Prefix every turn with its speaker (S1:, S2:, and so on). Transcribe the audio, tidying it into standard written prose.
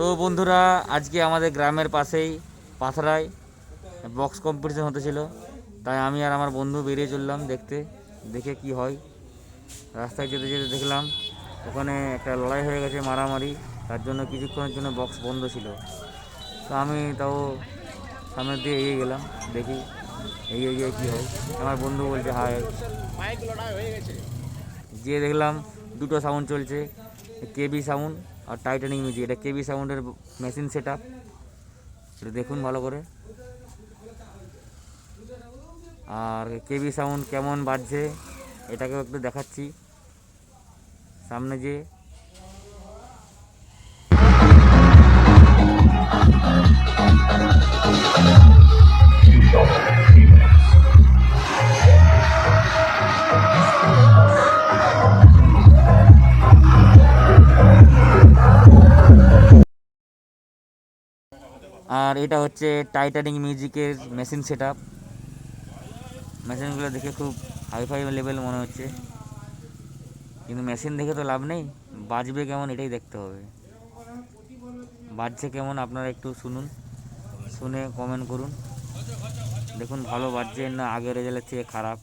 S1: তো বন্ধুরা, আজকে আমাদের গ্রামের পাশেই পাথরায় বক্স কম্পিটিশন হতেছিল, তাই আমি আর আমার বন্ধু বেরিয়ে চললাম দেখে কি হয়। রাস্তায় যেতে যেতে দেখলাম ওখানে একটা লড়াই হয়ে গেছে, মারামারি। তার জন্য কিছুক্ষণের জন্য বক্স বন্ধ ছিল। তো আমি তাও সামনের দিয়ে এগিয়ে গেলাম, দেখি এগিয়ে গিয়ে কী হয়। আমার বন্ধু বলছে হায়। গিয়ে দেখলাম দুটো সাউন্ড চলছে, কেবি সাউন্ড আর টাইটানিক মিউজিক। এটা কেবি সাউন্ডের মেশিন সেট আপ, এটা দেখুন ভালো করে। আর কেবি সাউন্ড কেমন বাজছে এটাকেও একটু দেখাচ্ছি সামনে যে। আর এটা হচ্ছে টাইটানিক মিউজিকের মেশিন সেট আপ। মেশিনগুলো দেখে খুব হাইফাই লেভেল মনে হচ্ছে, কিন্তু মেশিন দেখে তো লাভ নেই, বাজবে কেমন এটাই দেখতে হবে। বাজছে কেমন আপনারা একটু শুনুন, শুনে কমেন্ট করুন। দেখুন ভালো বাজছে না আগের রেজাল্টের থেকে খারাপ।